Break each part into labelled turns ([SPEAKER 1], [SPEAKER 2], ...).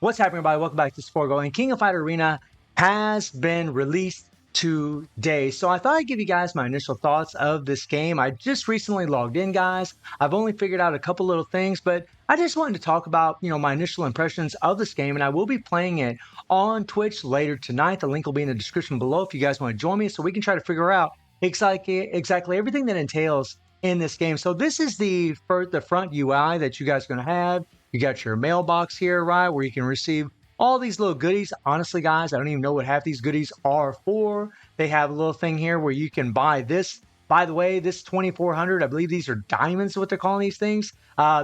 [SPEAKER 1] What's happening, everybody? Welcome back to Sporgo. And King of Fighter Arena has been released today. So I thought I'd give you guys my initial thoughts of this game. I just recently logged in, guys. I've only figured out a couple little things, but I just wanted to talk about, my initial impressions of this game. And I will be playing it on Twitch later tonight. The link will be in the description below if you guys want to join me so we can try to figure out exactly everything that entails in this game. So this is the front UI that you guys are going to have. You got your mailbox here, right, where you can receive all these little goodies. Honestly, guys, I don't even know what half these goodies are for. They have a little thing here where you can buy this. By the way, this 2400, I believe these are diamonds, what they're calling these things.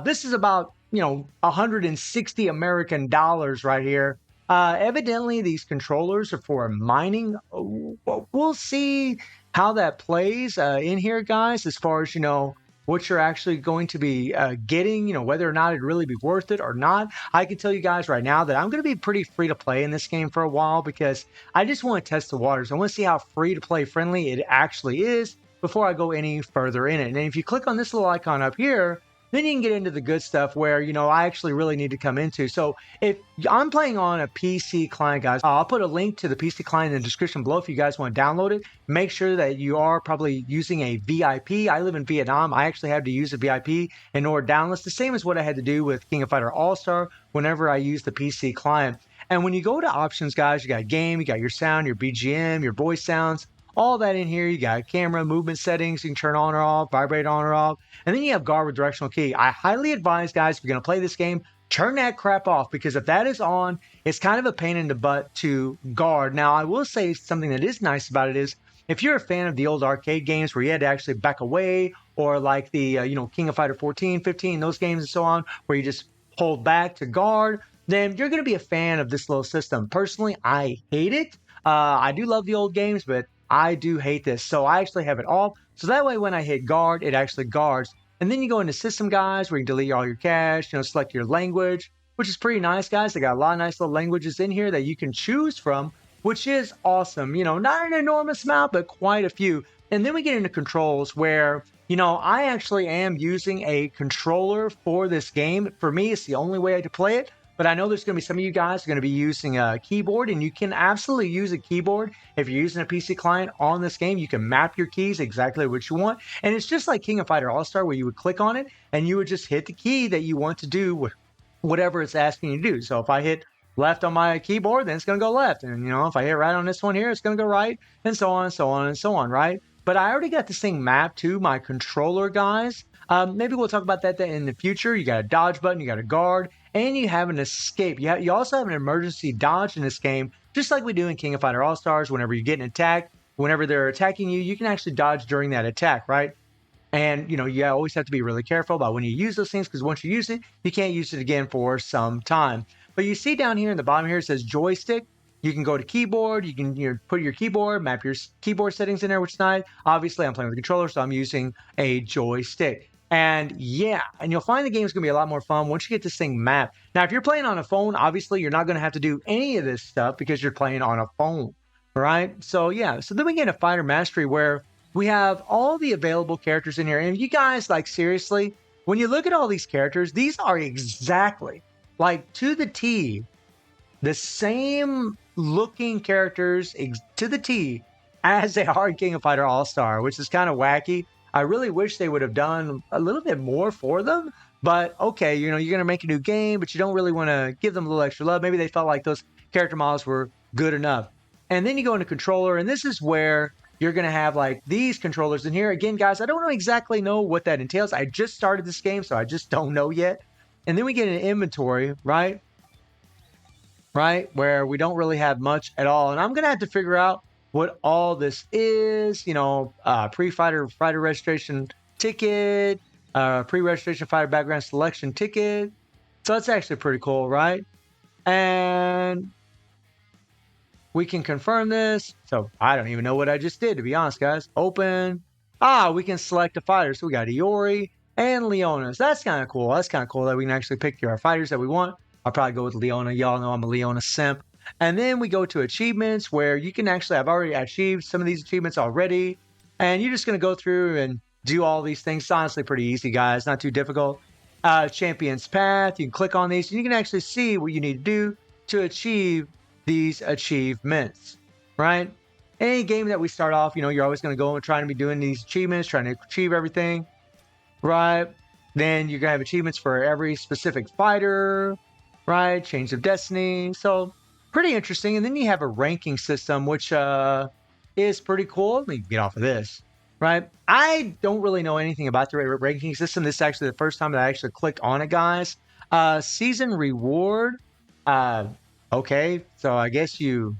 [SPEAKER 1] This is about, 160 American dollars right here. Evidently, these controllers are for mining. We'll see how that plays in here, guys, as far as, what you're actually going to be getting, whether or not it'd really be worth it or not. I can tell you guys right now that I'm going to be pretty free to play in this game for a while because I just want to test the waters. I want to see how free to play friendly it actually is before I go any further in it. And if you click on this little icon up here, then you can get into the good stuff where, I actually really need to come into. So if I'm playing on a PC client, guys, I'll put a link to the PC client in the description below if you guys want to download it. Make sure that you are probably using a VIP. I live in Vietnam. I actually had to use a VIP in order to download. It's the same as what I had to do with King of Fighter All-Star whenever I used the PC client. And when you go to options, guys, you got game, you got your sound, your BGM, your voice sounds, all that in here. You got camera, movement settings, you can turn on or off, vibrate on or off. And then you have guard with directional key. I highly advise, guys, if you're going to play this game, turn that crap off, because if that is on, it's kind of a pain in the butt to guard. Now, I will say something that is nice about it is, if you're a fan of the old arcade games where you had to actually back away, or like the, King of Fighter 14, 15, those games and so on, where you just hold back to guard, then you're going to be a fan of this little system. Personally, I hate it. I do love the old games, but I do hate this. So I actually have it off. So that way when I hit guard, it actually guards. And then you go into system, guys, where you can delete all your cache, select your language, which is pretty nice, guys. They got a lot of nice little languages in here that you can choose from, which is awesome. Not an enormous amount, but quite a few. And then we get into controls where, I actually am using a controller for this game. For me, it's the only way to play it. But I know there's going to be some of you guys are going to be using a keyboard, and you can absolutely use a keyboard. If you're using a PC client on this game, you can map your keys exactly what you want. And it's just like King of Fighter All-Star, where you would click on it and you would just hit the key that you want to do whatever it's asking you to do. So if I hit left on my keyboard, then it's going to go left. And, if I hit right on this one here, it's going to go right, and so on and so on and so on, right? But I already got this thing mapped to my controller, guys. Maybe we'll talk about that in the future. You got a dodge button, you got a guard, and you have an escape. You also have an emergency dodge in this game, just like we do in King of Fighter All-Stars. Whenever you're getting attacked, whenever they're attacking you, you can actually dodge during that attack, right? And, you always have to be really careful about when you use those things, because once you use it, you can't use it again for some time. But you see down here in the bottom here, it says joystick. You can go to keyboard. You can put your keyboard, map your keyboard settings in there, which is nice. Obviously, I'm playing with a controller, so I'm using a joystick. And yeah, and you'll find the game's going to be a lot more fun once you get this thing mapped. Now, if you're playing on a phone, obviously, you're not going to have to do any of this stuff because you're playing on a phone, right? So yeah, so then we get a Fighter Mastery where we have all the available characters in here. And you guys, like, seriously, when you look at all these characters, these are exactly, like, to the T, the same looking characters to the T as they are in King of Fighter All-Star, which is kind of wacky. I really wish they would have done a little bit more for them, but okay, you're going to make a new game, but you don't really want to give them a little extra love. Maybe they felt like those character models were good enough. And then you go into controller, and this is where you're going to have like these controllers in here. Again, guys, I don't exactly know what that entails. I just started this game, so I just don't know yet. And then we get an inventory, right? Right? Where we don't really have much at all. And I'm going to have to figure out what all this is, pre-fighter registration ticket, pre-registration fighter background selection ticket. So that's actually pretty cool, right? And we can confirm this. So I don't even know what I just did, to be honest, guys. Open. We can select a fighter. So we got Iori and Leona. So that's kind of cool. That's kind of cool that we can actually pick our fighters that we want. I'll probably go with Leona. Y'all know I'm a Leona simp. And then we go to achievements where you can actually, I've already achieved some of these achievements already. And you're just going to go through and do all these things. It's honestly pretty easy, guys. Not too difficult. Champion's Path. You can click on these and you can actually see what you need to do to achieve these achievements, right? Any game that we start off, you know, you're always going to go and trying to be doing these achievements, trying to achieve everything, right? Then you're going to have achievements for every specific fighter, right? Change of Destiny. So pretty interesting. And then you have a ranking system, which is pretty cool. Let me get off of this, right? I don't really know anything about the ranking system. This is actually the first time that I actually clicked on it, guys. Season reward. Okay, so I guess you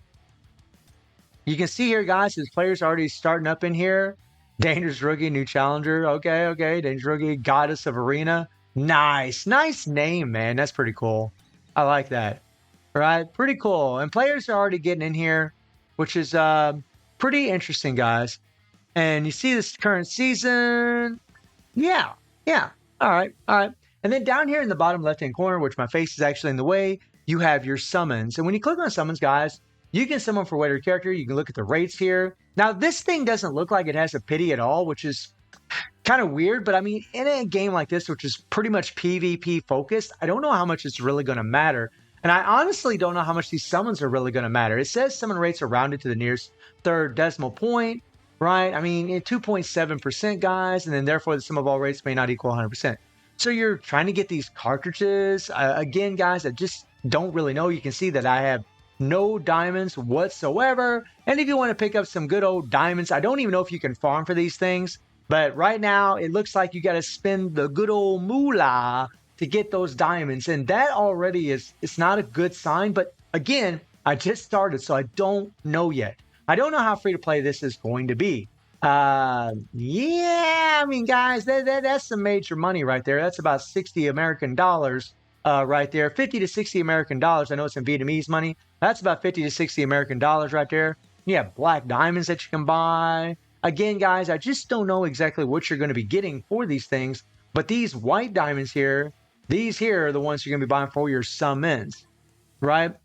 [SPEAKER 1] can see here, guys, his players already starting up in here. Dangerous Rookie, new challenger. Okay. Dangerous Rookie, Goddess of Arena. Nice name, man. That's pretty cool. I like that. Right, pretty cool. And players are already getting in here, which is pretty interesting, guys. And you see this current season. Yeah. All right. And then down here in the bottom left-hand corner, which my face is actually in the way, you have your summons. And when you click on summons, guys, you can summon for whatever character. You can look at the rates here. Now, this thing doesn't look like it has a pity at all, which is kind of weird. But I mean, in a game like this, which is pretty much PvP focused, I don't know how much it's really going to matter. And I honestly don't know how much these summons are really going to matter. It says summon rates are rounded to the nearest third decimal point, right? I mean, 2.7%, guys. And then therefore, the sum of all rates may not equal 100%. So you're trying to get these cartridges. Again, guys, I just don't really know. You can see that I have no diamonds whatsoever. And if you want to pick up some good old diamonds, I don't even know if you can farm for these things. But right now, it looks like you got to spend the good old moolah to get those diamonds. And that already it's not a good sign. But again, I just started, so I don't know yet. I don't know how free to play this is going to be. Yeah, I mean, guys, that's some major money right there. That's about 60 American dollars right there. 50 to 60 American dollars. I know it's in Vietnamese money. That's about 50 to 60 American dollars right there. You have black diamonds that you can buy. Again, guys, I just don't know exactly what you're going to be getting for these things. But these white diamonds here, these here are the ones you're going to be buying for your summons, right?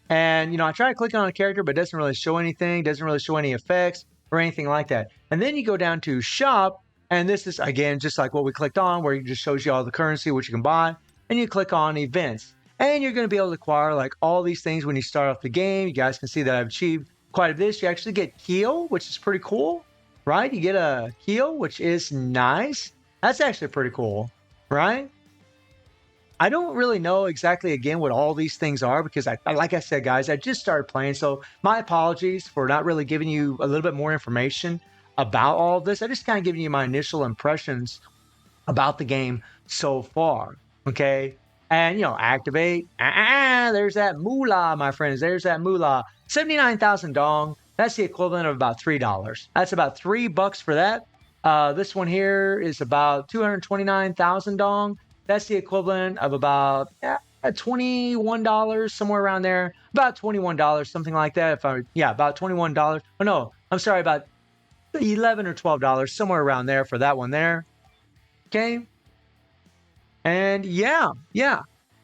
[SPEAKER 1] And, you know, I try to click on a character, but it doesn't really show anything, doesn't really show any effects or anything like that. And then you go down to shop, and this is, again, just like what we clicked on, where it just shows you all the currency, what you can buy, and you click on events. And you're going to be able to acquire, like, all these things when you start off the game. You guys can see that I've achieved quite a bit. You actually get Kyo, which is pretty cool, right? You get a Kyo, which is nice. That's actually pretty cool, right? I don't really know exactly, again, what all these things are because, like I said, guys, I just started playing. So my apologies for not really giving you a little bit more information about all of this. I just kind of giving you my initial impressions about the game so far, okay? And, you know, activate. There's that moolah, my friends. There's that moolah. 79,000 dong. That's the equivalent of about $3. That's about $3 for that. This one here is about 229,000 dong. That's the equivalent of about $21, somewhere around there. About $21, something like that. About $21. Oh no, I'm sorry, about $11 or $12, somewhere around there for that one there. Okay. And yeah.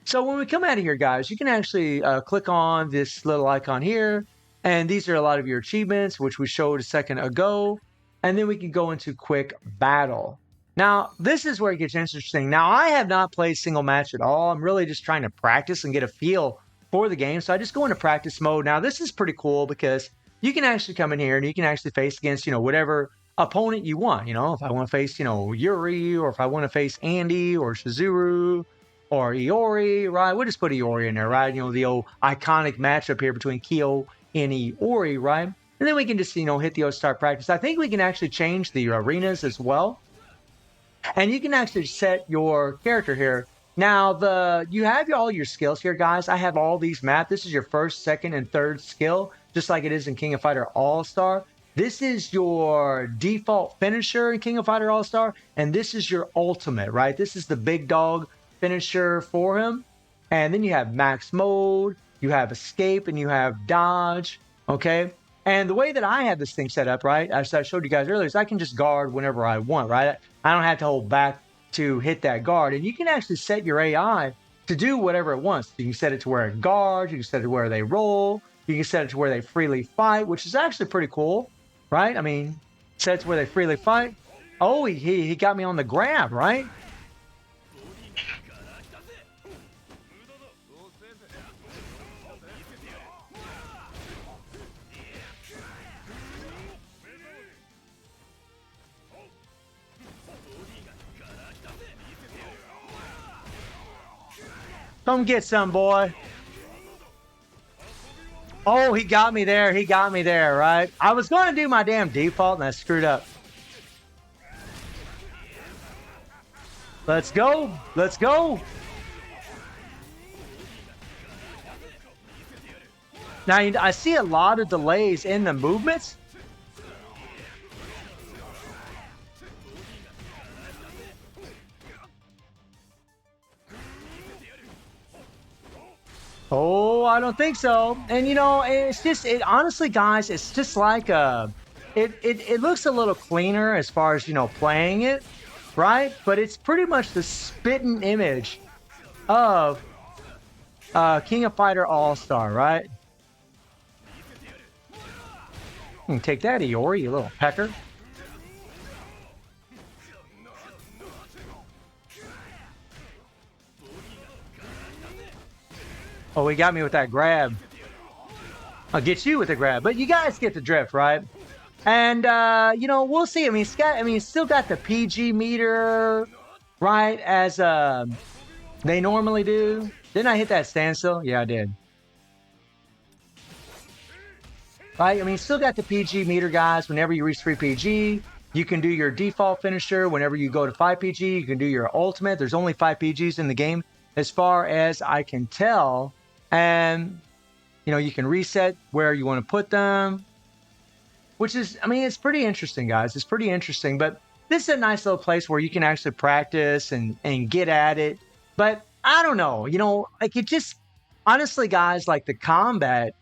[SPEAKER 1] So when we come out of here, guys, you can actually click on this little icon here. And these are a lot of your achievements, which we showed a second ago. And then we can go into quick battle. Now, this is where it gets interesting. Now, I have not played single match at all. I'm really just trying to practice and get a feel for the game. So I just go into practice mode. Now, this is pretty cool because you can actually come in here and you can actually face against, you know, whatever opponent you want. You know, if I want to face, you know, Yuri, or if I want to face Andy or Shizuru or Iori, right? We'll just put Iori in there, right? You know, the old iconic matchup here between Kyo and Iori, right? And then we can just, you know, hit the start practice. I think we can actually change the arenas as well. And you can actually set your character here. Now, you have all your skills here, guys. I have all these mapped. This is your first, second, and third skill, just like it is in King of Fighter All-Star. This is your default finisher in King of Fighter All-Star, and this is your ultimate, right? This is the big dog finisher for him. And then you have max mode, you have escape, and you have dodge, okay? And the way that I have this thing set up, right, as I showed you guys earlier, is I can just guard whenever I want, right? I don't have to hold back to hit that guard. And you can actually set your AI to do whatever it wants. You can set it to where it guards, you can set it to where they roll, you can set it to where they freely fight, which is actually pretty cool, right? I mean, set it to where they freely fight. Oh, he got me on the grab, right? Come get some, boy. Oh, he got me there. He got me there, right? I was going to do my damn default and I screwed up. Let's go. Let's go. Now, I see a lot of delays in the movements. Oh, I don't think so. And you know, it's just honestly, guys, it's just like it looks a little cleaner as far as, you know, playing it, right? But it's pretty much the spitting image of King of Fighter All-Star, right? You can take that, Iori, you little pecker. Oh, he got me with that grab. I'll get you with the grab, but you guys get the drift, right? And you know, we'll see. I mean, he's still got the PG meter, right? As they normally do. Didn't I hit that standstill? Yeah, I did. Right? I mean, still got the PG meter, guys. Whenever you reach 3 PG, you can do your default finisher. Whenever you go to 5 PG, you can do your ultimate. There's only 5 PGs in the game, as far as I can tell. And, you know, you can reset where you want to put them, which is, I mean, it's pretty interesting, guys. It's pretty interesting. But this is a nice little place where you can actually practice and get at it. But I don't know, you know, like it just, honestly, guys, like the combat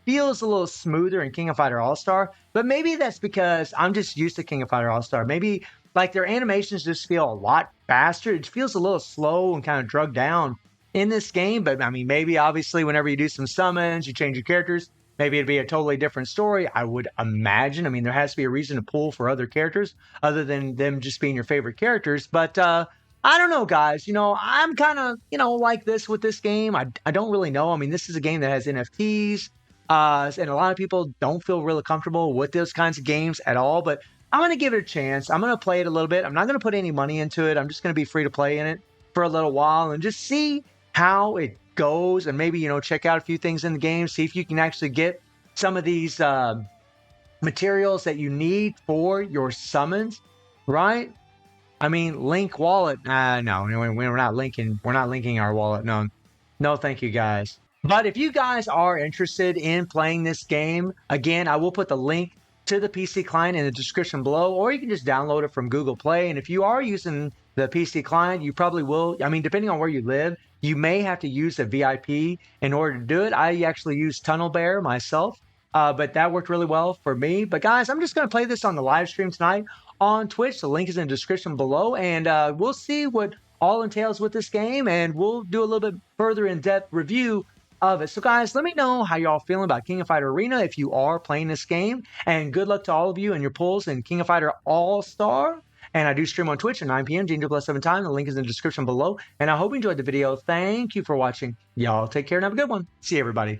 [SPEAKER 1] feels a little smoother in King of Fighter All-Star, but maybe that's because I'm just used to King of Fighter All-Star. Maybe like their animations just feel a lot faster. It feels a little slow and kind of drugged down in this game, but I mean, maybe obviously whenever you do some summons, you change your characters, maybe it'd be a totally different story, I would imagine. I mean, there has to be a reason to pull for other characters other than them just being your favorite characters, but I don't know, guys. You know, I'm kind of, you know, like this with this game. I don't really know. I mean, this is a game that has NFTs. And a lot of people don't feel really comfortable with those kinds of games at all, but I'm going to give it a chance. I'm going to play it a little bit. I'm not going to put any money into it. I'm just going to be free to play in it for a little while and just see how it goes and maybe, you know, check out a few things in the game, see if you can actually get some of these materials that you need for your summons, right? I mean, link wallet. No, we're not linking our wallet. No, thank you, guys. But if you guys are interested in playing this game, again, I will put the link to the PC client in the description below, or you can just download it from Google Play. And if you are using the PC client, you probably will. I mean, depending on where you live, you may have to use a VIP in order to do it. I actually used Tunnel Bear myself, but that worked really well for me. But guys, I'm just going to play this on the live stream tonight on Twitch. The link is in the description below, and we'll see what all entails with this game, and we'll do a little bit further in-depth review of it. So guys, let me know how y'all feeling about King of Fighter Arena if you are playing this game, and good luck to all of you and your pulls in King of Fighter All-Star. And I do stream on Twitch at 9 p.m. GNW+7 time. The link is in the description below, and I hope you enjoyed the video. Thank you for watching. Y'all take care and have a good one. See you, everybody.